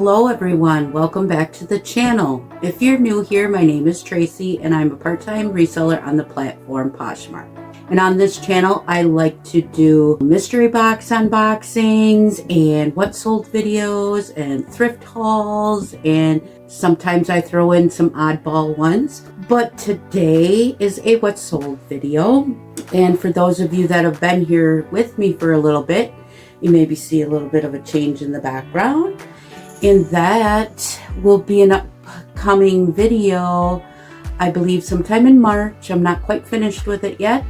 Hello everyone, welcome back to the channel. If you're new here, my name is Tracy and I'm a part-time reseller on the platform Poshmark. And on this channel, I like to do mystery box unboxings and what sold videos and thrift hauls, and sometimes I throw in some oddball ones. But today is a what sold video. And for those of you that have been here with me for a little bit, you maybe see a little bit of a change in the background. And that will be an upcoming video, I believe sometime in March. I'm not quite finished with it yet,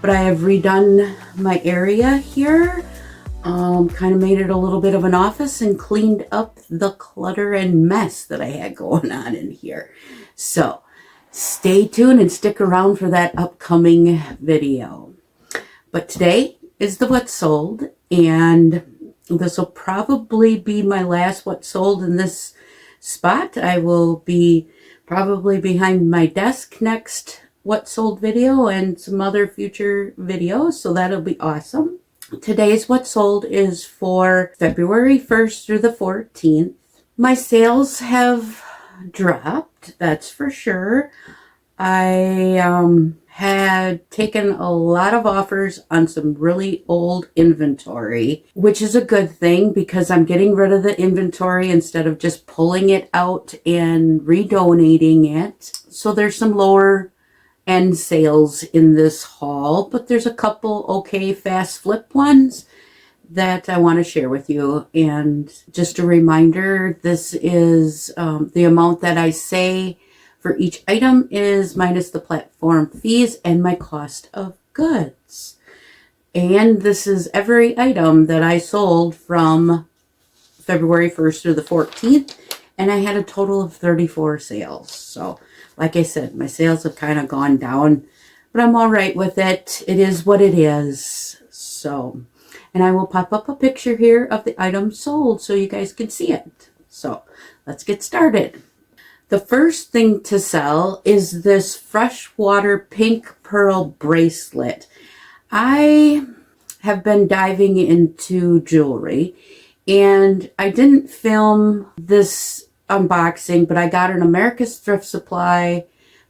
but I have redone my area here. Kind of made it a little bit of an office and cleaned up the clutter and mess that I had going on in here. So stay tuned and stick around for that upcoming video. But today is the what sold, and this will probably be my last what sold in this spot. I will be probably behind my desk next what sold video and some other future videos, so that'll be awesome. Today's what sold is for February 1st through the 14th. My sales have dropped, that's for sure. I had taken a lot of offers on some really old inventory, which is a good thing because I'm getting rid of the inventory instead of just pulling it out and redonating it. So there's some lower end sales in this haul, but there's a couple okay fast flip ones that I want to share with you. And just a reminder, this is the amount that I say for each item is minus the platform fees and my cost of goods. And this is every item that I sold from February 1st through the 14th. And I had a total of 34 sales. So like I said, my sales have kind of gone down, but I'm all right with it. It is what it is. So, and I will pop up a picture here of the item sold so you guys can see it. So let's get started. The first thing to sell is this freshwater pink pearl bracelet. I have been diving into jewelry, and I didn't film this unboxing, but I got an America's Thrift Supply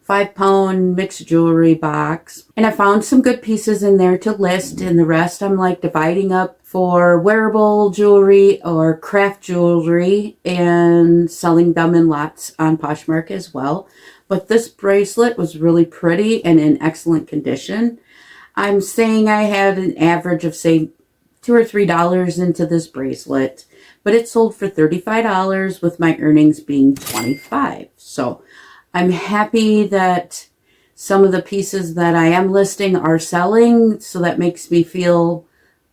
5-pound mixed jewelry box, and I found some good pieces in there to list, and the rest I'm like dividing up for wearable jewelry or craft jewelry and selling them in lots on Poshmark as well. But this bracelet was really pretty and in excellent condition. I'm saying I had an average of say $2 or $3 into this bracelet, but it sold for $35 with my earnings being $25. So I'm happy that some of the pieces that I am listing are selling, so that makes me feel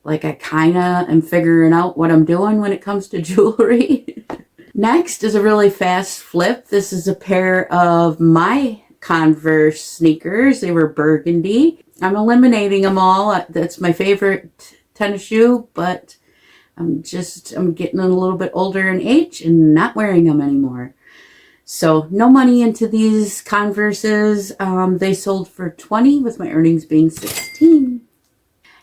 like I kind of am figuring out what I'm doing when it comes to jewelry. Next is a really fast flip. This is a pair of my Converse sneakers. They were burgundy. I'm eliminating them all. That's my favorite tennis shoe, but I'm getting a little bit older in age and not wearing them anymore. So no money into these Converses. They sold for $20 with my earnings being $16.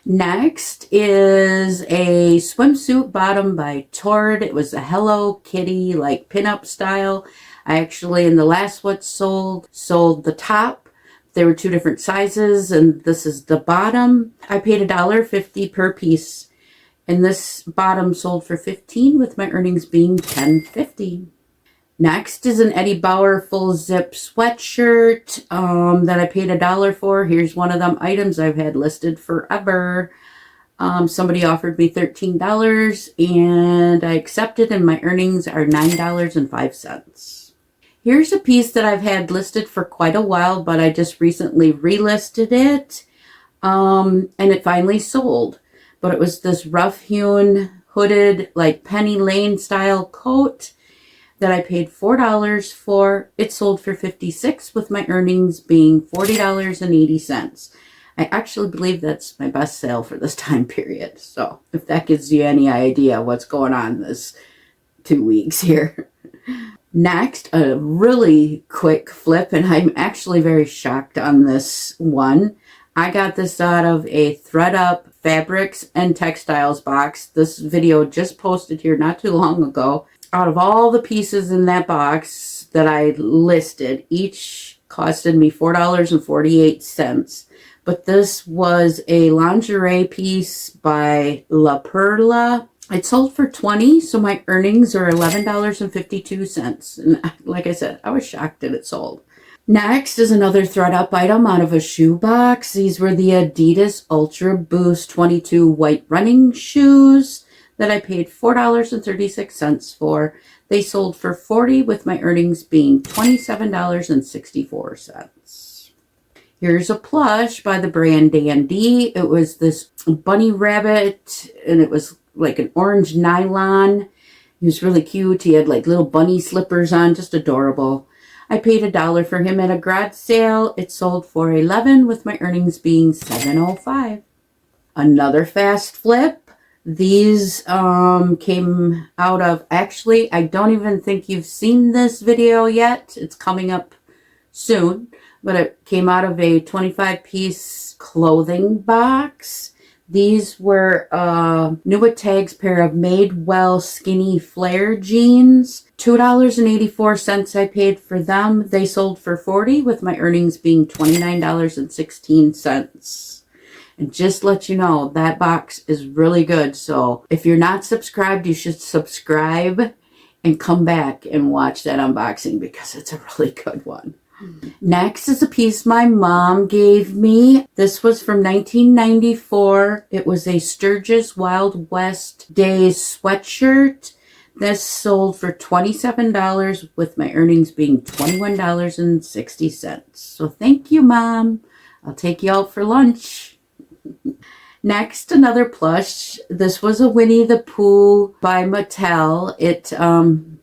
Next is a swimsuit bottom by Torrid. It was a Hello Kitty, like pinup style. I actually, in the last what sold the top. There were two different sizes, and this is the bottom. I paid $1.50 per piece, and this bottom sold for $15 with my earnings being $10.50. Next is an Eddie Bauer full zip sweatshirt that I paid $1 for. Here's one of them items I've had listed forever. Somebody offered me $13 and I accepted, and my earnings are $9.05. Here's a piece that I've had listed for quite a while, but I just recently relisted it, and it finally sold. But it was this rough hewn hooded like Penny Lane style coat that I paid $4 for. It sold for $56 with my earnings being $40.80. I actually believe that's my best sale for this time period. So if that gives you any idea what's going on this 2 weeks here. Next, a really quick flip, and I'm actually very shocked on this one. I got this out of a ThredUp fabrics and textiles box. This video just posted here not too long ago. Out of all the pieces in that box that I listed, each costed me $4.48. But this was a lingerie piece by La Perla. It sold for $20, so my earnings are $11.52. And like I said, I was shocked that it sold. Next is another ThredUp item out of a shoe box. These were the Adidas Ultra Boost 22 white running shoes that I paid $4.36 for. They sold for $40, with my earnings being $27.64. Here's a plush by the brand Dandy. It was this bunny rabbit, and it was like an orange nylon. He was really cute. He had like little bunny slippers on, just adorable. I paid $1 for him at a garage sale. It sold for $11, with my earnings being $7.05. Another fast flip. These came out of, actually, I don't even think you've seen this video yet. It's coming up soon, but it came out of a 25-piece clothing box. These were Nuitags pair of Madewell skinny flare jeans. $2.84 I paid for them. They sold for $40, with my earnings being $29.16. And just let you know, that box is really good. So if you're not subscribed, you should subscribe and come back and watch that unboxing, because it's a really good one. Next is a piece my mom gave me. This was from 1994. It was a Sturgis Wild West Days sweatshirt. This sold for $27, with my earnings being $21.60. So thank you, Mom. I'll take you out for lunch. Next, another plush. This was a Winnie the Pooh by Mattel.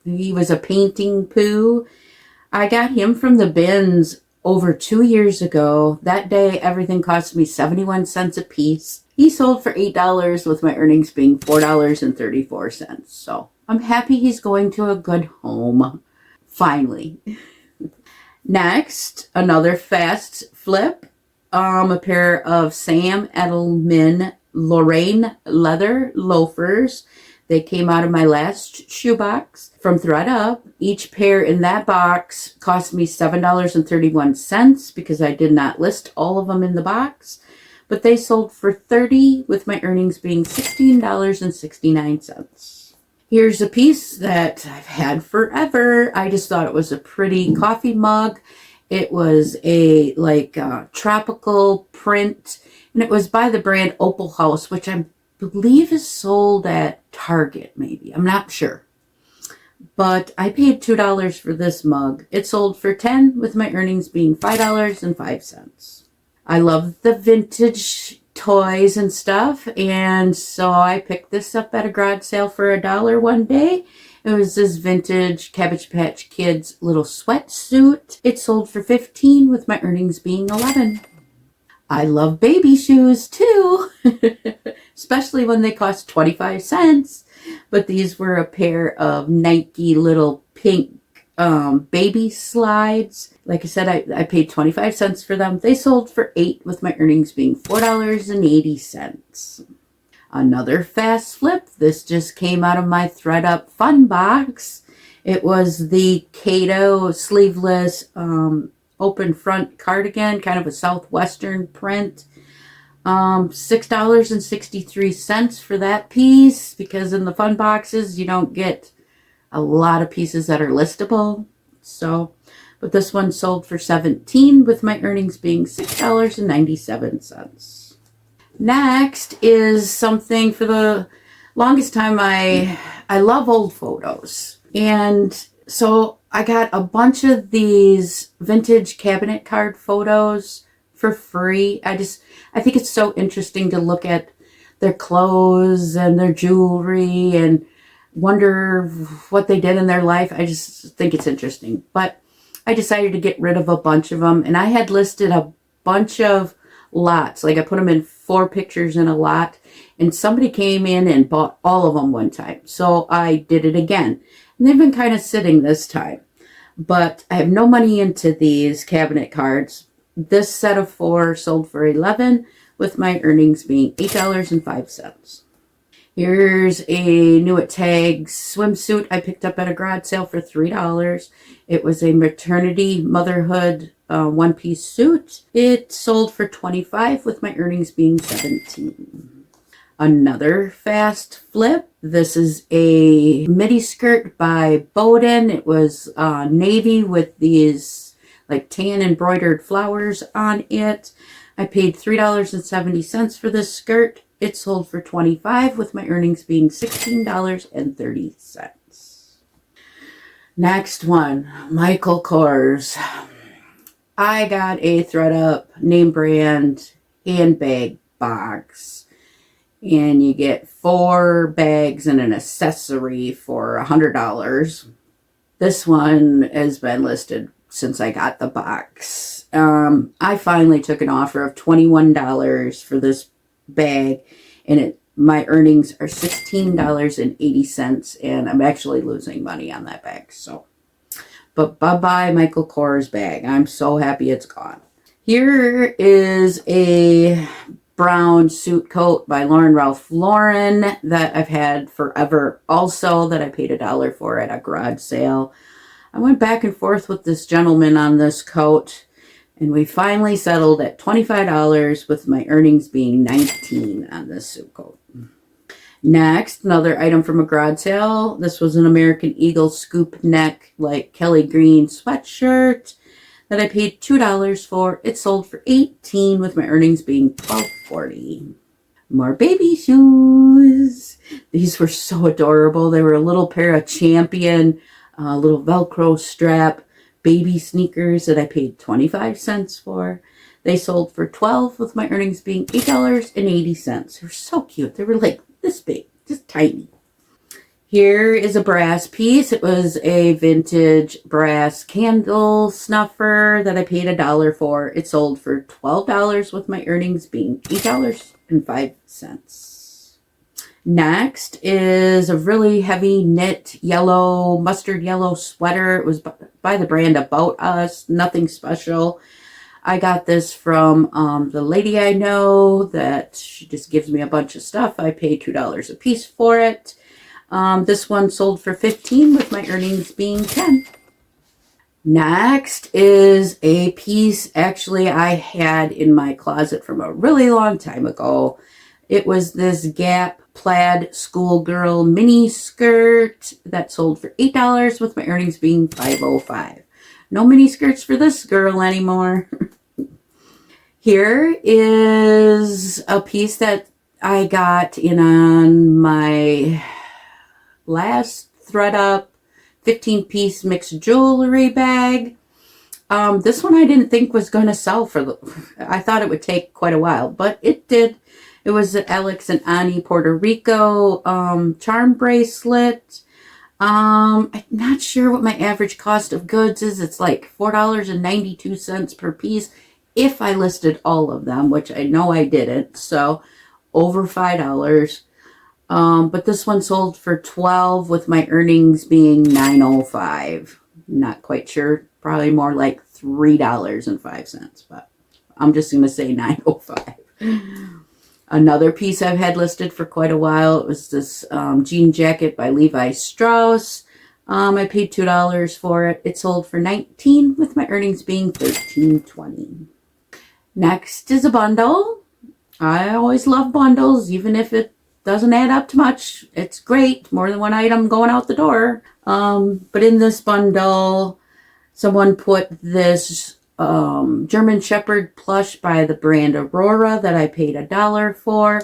He was a painting Pooh. I got him from the bins over 2 years ago. That day, everything cost me 71 cents a piece. He sold for $8, with my earnings being $4.34. So I'm happy he's going to a good home. Finally. Next, another fast flip. A pair of Sam Edelman Lorraine leather loafers. They came out of my last shoebox from ThredUp. Each pair in that box cost me $7.31, because I did not list all of them in the box. But they sold for $30, with my earnings being $16.69. Here's a piece that I've had forever. I just thought it was a pretty coffee mug. It was a tropical print, and it was by the brand Opal House, which I believe is sold at Target, maybe. I'm not sure. But I paid $2 for this mug. It sold for $10, with my earnings being $5.05. I love the vintage toys and stuff, and so I picked this up at a garage sale for $1 one day. It was this vintage Cabbage Patch Kids little sweatsuit. It sold for $15, with my earnings being $11. I love baby shoes too, especially when they cost 25 cents. But these were a pair of Nike little pink baby slides. Like I said, I paid 25 cents for them. They sold for $8, with my earnings being $4.80. Another fast flip. This just came out of my ThredUp fun box. It was the Kato sleeveless open front cardigan, kind of a southwestern print. $6.63 for that piece, because in the fun boxes you don't get a lot of pieces that are listable. But this one sold for $17, with my earnings being $6.97. Next is something, for the longest time I love old photos. And so I got a bunch of these vintage cabinet card photos for free. I think it's so interesting to look at their clothes and their jewelry and wonder what they did in their life. I just think it's interesting. But I decided to get rid of a bunch of them, and I had listed a bunch of lots. Like I put them in 4 pictures in a lot, and somebody came in and bought all of them one time. So I did it again, and they've been kind of sitting this time. But I have no money into these cabinet cards. This set of 4 sold for $11, with my earnings being $8.05. Here's a new at Tags swimsuit I picked up at a garage sale for $3. It was a maternity motherhood one-piece suit. It sold for $25 with my earnings being $17. Another fast flip. This is a midi skirt by Boden. It was navy with these like tan embroidered flowers on it. I paid $3.70 for this skirt. It sold for $25 with my earnings being $16.30. Next one, Michael Kors. I got a ThredUp name brand handbag box. And you get 4 bags and an accessory for $100. This one has been listed since I got the box. I finally took an offer of $21 for this bag, and my earnings are $16.80, and I'm actually losing money on that bag. So, but bye-bye Michael Kors bag. I'm so happy it's gone. Here is a brown suit coat by Lauren Ralph Lauren that I've had forever also, that I paid $1 for at a garage sale. I went back and forth with this gentleman on this coat, and we finally settled at $25 with my earnings being $19 on this suit coat. Next, another item from a garage sale. This was an American Eagle scoop neck like Kelly Green sweatshirt that I paid $2 for. It sold for $18 with my earnings being $12.40. More baby shoes. These were so adorable. They were a little pair of Champion, little Velcro strap baby sneakers that I paid 25 cents for. They sold for $12 with my earnings being $8.80. They were so cute. They were like this big, just tiny. Here is a brass piece. It was a vintage brass candle snuffer that I paid $1 for. It sold for $12 with my earnings being $8.05. Next is a really heavy knit yellow, mustard yellow sweater. It was by the brand About Us, nothing special. I got this from the lady I know that she just gives me a bunch of stuff. I paid $2 a piece for it. This one sold for $15 with my earnings being $10. Next is a piece actually I had in my closet from a really long time ago. It was this Gap plaid schoolgirl mini skirt that sold for $8 with my earnings being $5.05. No mini skirts for this girl anymore. Here is a piece that I got in on my last ThredUp 15-piece mixed jewelry bag. This one I didn't think was going to sell I thought it would take quite a while, but it did. It was the Alex and Ani Puerto Rico charm bracelet. I'm not sure what my average cost of goods is. It's like $4.92 per piece if I listed all of them, which I know I didn't. So over $5. But this one sold for $12 with my earnings being $9.05. Not quite sure. Probably more like $3.05, but I'm just going to say $9.05. Another piece I've had listed for quite a while. It was this jean jacket by Levi Strauss. I paid $2 for it. It sold for $19 with my earnings being $13.20. Next is a bundle. I always love bundles, even if it doesn't add up to much. It's great. More than one item going out the door. But in this bundle, someone put this German Shepherd plush by the brand Aurora that I paid $1 for.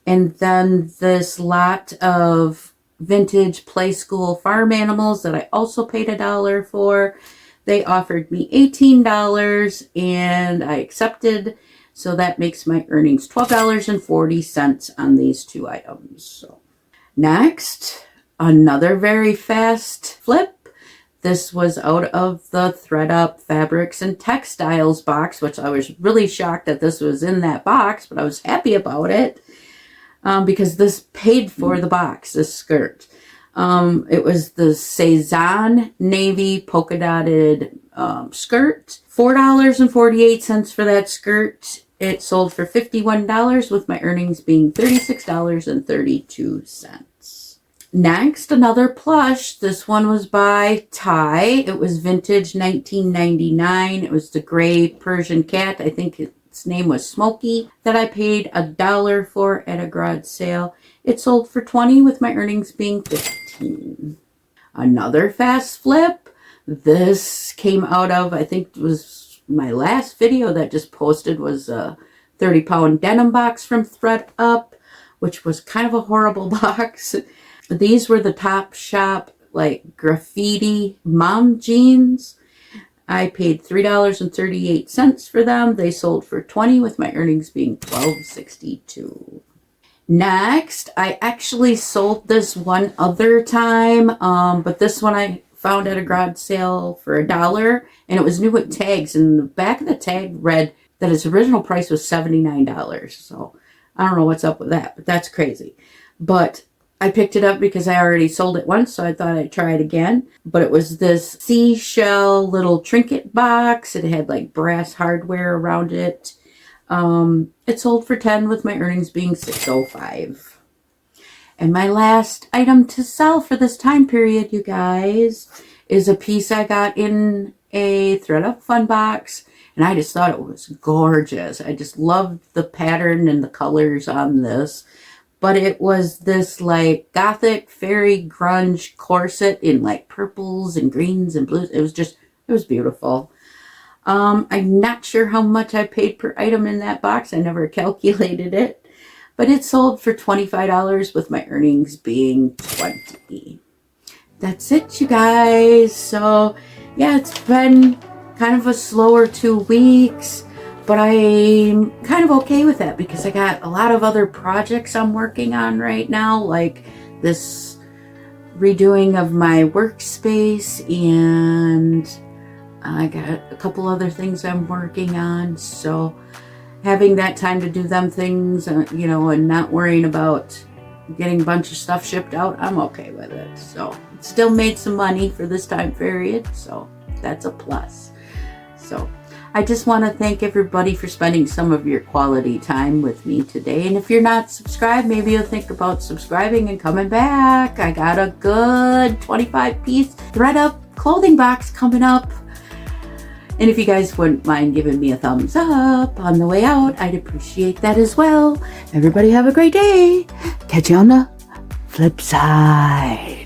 And then this lot of vintage Play School farm animals that I also paid $1 for. They offered me $18 and I accepted. So that makes my earnings $12.40 on these two items. So next, another very fast flip. This was out of the ThredUp Fabrics and Textiles box, which I was really shocked that this was in that box, but I was happy about it because this paid for the box, this skirt. It was the Cezanne navy polka dotted skirt. $4.48 for that skirt. It sold for $51 with my earnings being $36.32. Next, another plush. This one was by Ty. It was vintage 1999. It was the gray Persian cat. I think its name was Smokey, that I paid $1 for at a garage sale. It sold for $20 with my earnings being $15. Another fast flip. This came out of, I think it was my last video that just posted, was a 30-pound denim box from thredUP, which was kind of a horrible box. These were the Topshop like graffiti mom jeans. I paid $3.38 for them. They sold for $20 with my earnings being $12.62. Next, I actually sold this one other time, but this one I found at a garage sale for $1, and it was new with tags, and the back of the tag read that its original price was $79. So I don't know what's up with that, but that's crazy. But I picked it up because I already sold it once, so I thought I'd try it again. But it was this seashell little trinket box. It had like brass hardware around it. It sold for $10 with my earnings being $6.05. And my last item to sell for this time period, you guys, is a piece I got in a thredUP fun box. And I just thought it was gorgeous. I just loved the pattern and the colors on this. But it was this like gothic fairy grunge corset in like purples and greens and blues. It was beautiful. I'm not sure how much I paid per item in that box. I never calculated it. But it sold for $25 with my earnings being $20. That's it, you guys. So, yeah, it's been kind of a slower 2 weeks. But I'm kind of okay with that because I got a lot of other projects I'm working on right now. Like this redoing of my workspace, and I got a couple other things I'm working on. So having that time to do them things, and not worrying about getting a bunch of stuff shipped out, I'm okay with it. So still made some money for this time period. So that's a plus. So I just want to thank everybody for spending some of your quality time with me today. And if you're not subscribed, maybe you'll think about subscribing and coming back. I got a good 25-piece thredUP clothing box coming up. And if you guys wouldn't mind giving me a thumbs up on the way out, I'd appreciate that as well. Everybody have a great day. Catch you on the flip side.